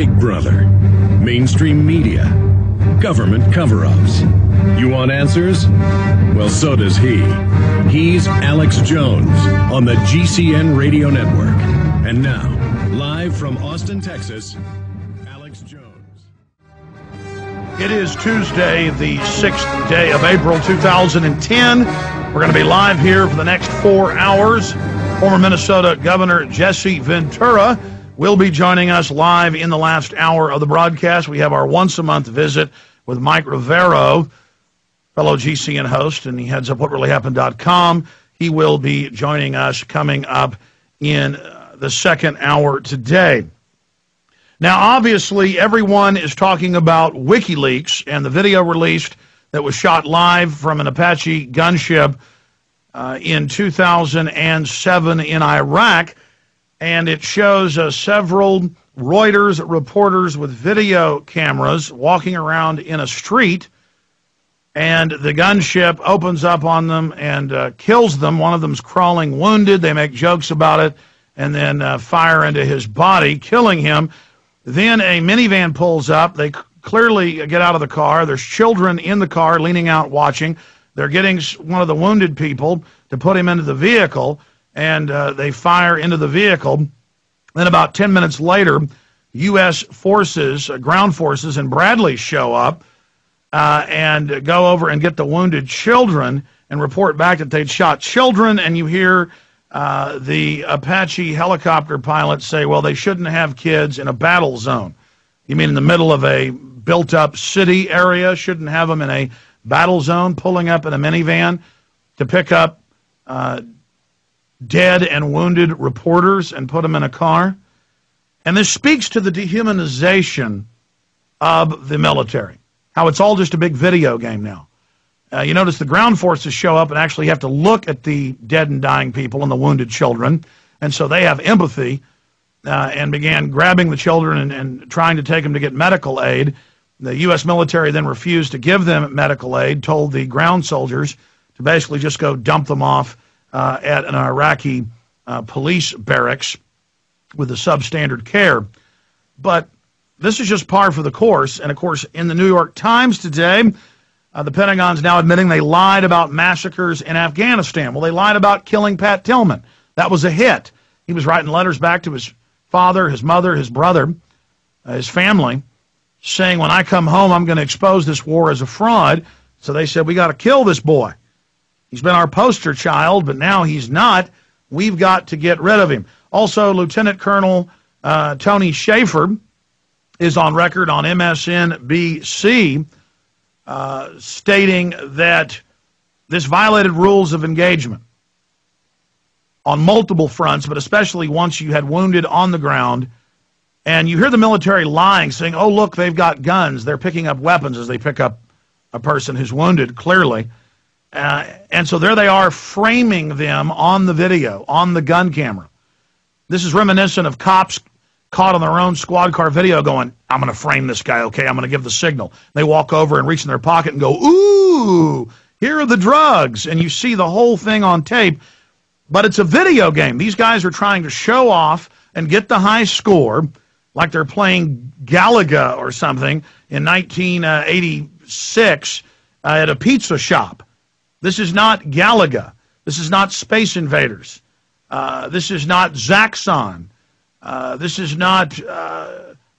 Big Brother, mainstream media, government cover-ups. You want answers? Well, so does he. He's Alex Jones on the GCN Radio Network. And now, live from Austin, Texas, Alex Jones. It is Tuesday, the 6th day of April 2010. We're going to be live here for the next 4 hours. Former Minnesota Governor Jesse Ventura will be joining us live in the last hour of the broadcast. We have our once-a-month visit with Mike Rivero, fellow GCN host, and he heads up whatreallyhappened.com. He will be joining us coming up in the second hour today. Now, obviously, everyone is talking about Wikileaks and the video released that was shot live from an Apache gunship in 2007 in Iraq. And it shows several Reuters reporters with video cameras walking around in a street, and the gunship opens up on them and kills them. One of them's crawling wounded. They make jokes about it and then fire into his body, killing him. Then a minivan pulls up. They clearly get out of the car. There's children in the car leaning out watching. They're getting one of the wounded people to put him into the vehicle, and they fire into the vehicle. Then about 10 minutes later, U.S. forces, ground forces in Bradley show up and go over and get the wounded children and report back that they'd shot children. And you hear the Apache helicopter pilot say, well, they shouldn't have kids in a battle zone. You mean in the middle of a built-up city area? Shouldn't have them in a battle zone, pulling up in a minivan to pick up dead and wounded reporters and put them in a car. And this speaks to the dehumanization of the military, how it's all just a big video game now. You notice the ground forces show up and actually have to look at the dead and dying people and the wounded children, and so they have empathy and began grabbing the children and trying to take them to get medical aid. The U.S. military then refused to give them medical aid, told the ground soldiers to basically just go dump them off at an Iraqi police barracks with the substandard care. But this is just par for the course. And, of course, in the New York Times today, the Pentagon's now admitting they lied about massacres in Afghanistan. Well, they lied about killing Pat Tillman. That was a hit. He was writing letters back to his father, his mother, his brother, his family, saying, when I come home, I'm going to expose this war as a fraud. So they said, we got to kill this boy. He's been our poster child, but now he's not. We've got to get rid of him. Also, Lieutenant Colonel Tony Shaffer is on record on MSNBC stating that this violated rules of engagement on multiple fronts, but especially once you had wounded on the ground. And you hear the military lying, saying, oh, look, they've got guns. They're picking up weapons as they pick up a person who's wounded, clearly. And so there they are framing them on the video, on the gun camera. This is reminiscent of cops caught on their own squad car video going, I'm going to frame this guy, okay? I'm going to give the signal. They walk over and reach in their pocket and go, ooh, here are the drugs. And you see the whole thing on tape. But it's a video game. These guys are trying to show off and get the high score like they're playing Galaga or something in 1986 at a pizza shop. This is not Galaga. This is not Space Invaders. This is not Zaxxon. This is not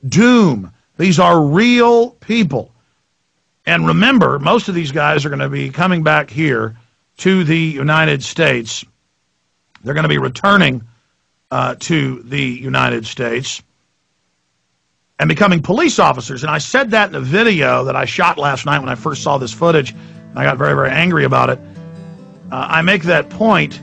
Doom. These are real people. And remember, most of these guys are going to be coming back here to the United States. They're going to be returning to the United States and becoming police officers. And I said that in a video that I shot last night when I first saw this footage. I got very, very angry about it. I make that point.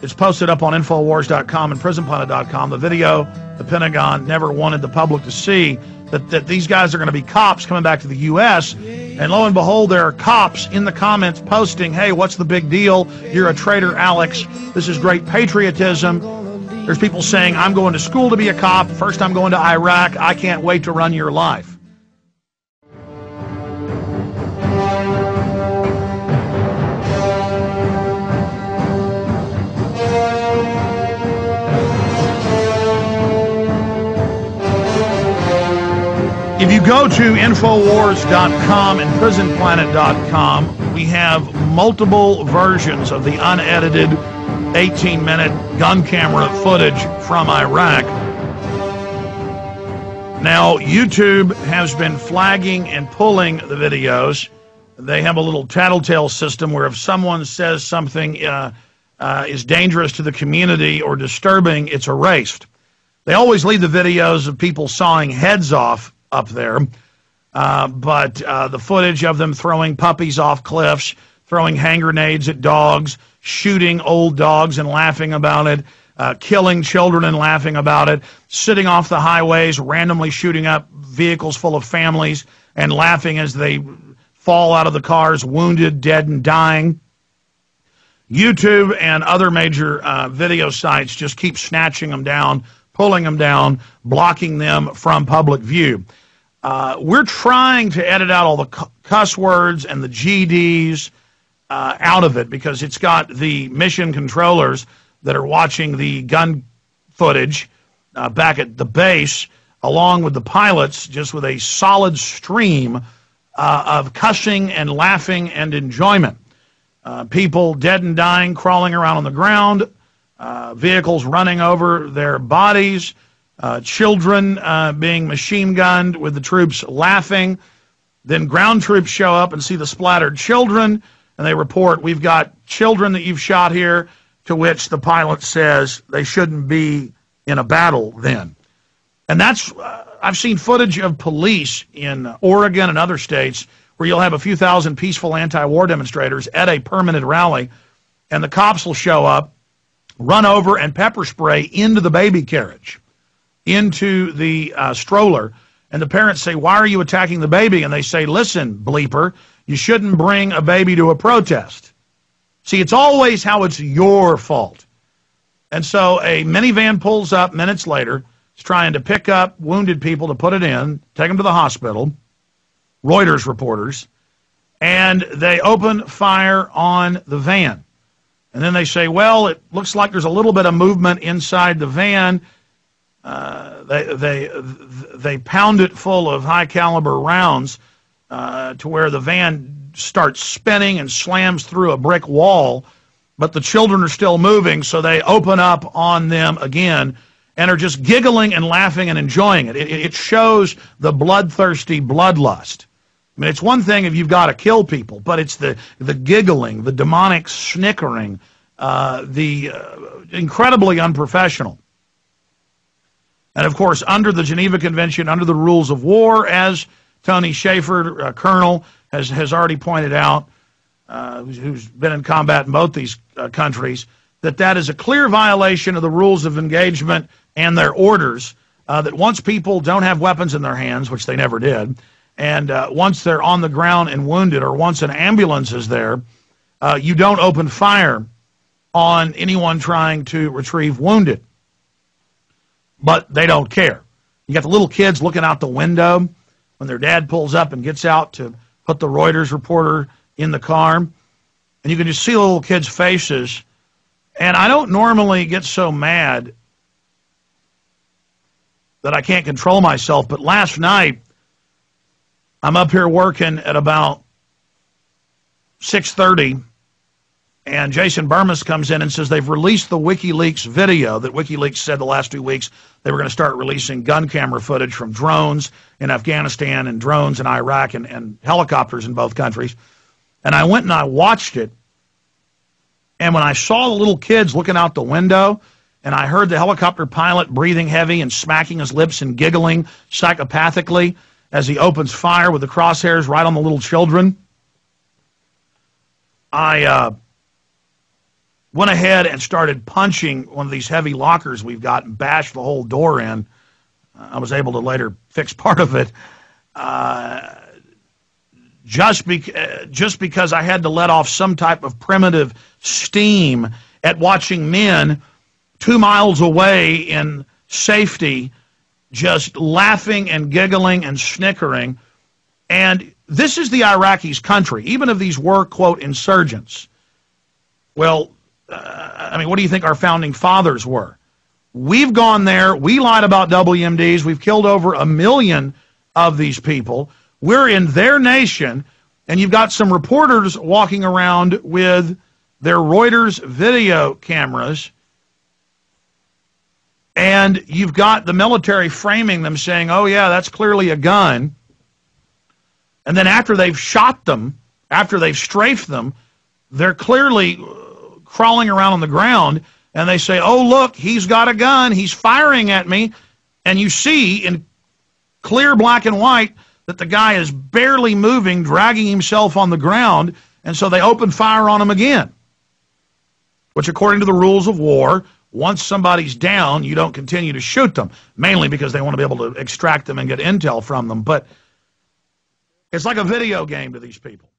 It's posted up on Infowars.com and PrisonPlanet.com. The video the Pentagon never wanted the public to see, that these guys are going to be cops coming back to the U.S., and lo and behold, there are cops in the comments posting, hey, what's the big deal? You're a traitor, Alex. This is great patriotism. There's people saying, I'm going to school to be a cop. First, I'm going to Iraq. I can't wait to run your life. If you go to Infowars.com and PrisonPlanet.com, we have multiple versions of the unedited 18-minute gun camera footage from Iraq. Now, YouTube has been flagging and pulling the videos. They have a little tattletale system where if someone says something is dangerous to the community or disturbing, it's erased. They always leave the videos of people sawing heads off up there, but the footage of them throwing puppies off cliffs, throwing hand grenades at dogs, shooting old dogs and laughing about it, killing children and laughing about it, sitting off the highways, randomly shooting up vehicles full of families and laughing as they fall out of the cars, wounded, dead, and dying. YouTube and other major video sites just keep snatching them down, pulling them down, blocking them from public view. We're trying to edit out all the cuss words and the GDs out of it because it's got the mission controllers that are watching the gun footage back at the base, along with the pilots, just with a solid stream of cussing and laughing and enjoyment. People dead and dying, crawling around on the ground, vehicles running over their bodies, children being machine gunned with the troops laughing. Then ground troops show up and see the splattered children, and they report, "We've got children that you've shot here," to which the pilot says they shouldn't be in a battle then. And that's, I've seen footage of police in Oregon and other states where you'll have a few thousand peaceful anti-war demonstrators at a permanent rally, and the cops will show up, run over and pepper spray into the baby carriage, into the stroller, and the parents say, "Why are you attacking the baby?" And they say, "Listen, bleeper, you shouldn't bring a baby to a protest." See, it's always how it's your fault. And so a minivan pulls up minutes later. It's trying to pick up wounded people to put it in, take them to the hospital, Reuters reporters, and they open fire on the van. And then they say, "Well, it looks like there's a little bit of movement inside the van." They pound it full of high-caliber rounds to where the van starts spinning and slams through a brick wall, but the children are still moving, so they open up on them again and are just giggling and laughing and enjoying it. It shows the bloodthirsty bloodlust. I mean, it's one thing if you've got to kill people, but it's the giggling, the demonic snickering, the incredibly unprofessional. And, of course, under the Geneva Convention, under the rules of war, as Tony Schaefer, Colonel, has already pointed out, who's been in combat in both these countries, that is a clear violation of the rules of engagement and their orders, that once people don't have weapons in their hands, which they never did, and once they're on the ground and wounded, or once an ambulance is there, you don't open fire on anyone trying to retrieve wounded. But they don't care. You got the little kids looking out the window when their dad pulls up and gets out to put the Reuters reporter in the car, and you can just see the little kids' faces. And I don't normally get so mad that I can't control myself, but last night I'm up here working at about 6:30, and Jason Burmis comes in and says they've released the Wikileaks video that Wikileaks said the last 2 weeks they were going to start releasing gun camera footage from drones in Afghanistan and drones in Iraq and helicopters in both countries. And I went and I watched it, and when I saw the little kids looking out the window, and I heard the helicopter pilot breathing heavy and smacking his lips and giggling psychopathically as he opens fire with the crosshairs right on the little children, I went ahead and started punching one of these heavy lockers we've got and bashed the whole door in. I was able to later fix part of it. Just because I had to let off some type of primitive steam at watching men 2 miles away in safety just laughing and giggling and snickering. And this is the Iraqis' country, even if these were, quote, insurgents. Well, I mean, what do you think our founding fathers were? We've gone there. We lied about WMDs. We've killed over 1 million of these people. We're in their nation, and you've got some reporters walking around with their Reuters video cameras, and you've got the military framing them saying, oh yeah, that's clearly a gun. And then after they've shot them, after they've strafed them, they're clearly crawling around on the ground, and they say, oh look, he's got a gun, he's firing at me. And you see in clear black and white that the guy is barely moving, dragging himself on the ground, and so they open fire on him again. Which, according to the rules of war, once somebody's down, you don't continue to shoot them, mainly because they want to be able to extract them and get intel from them. But it's like a video game to these people.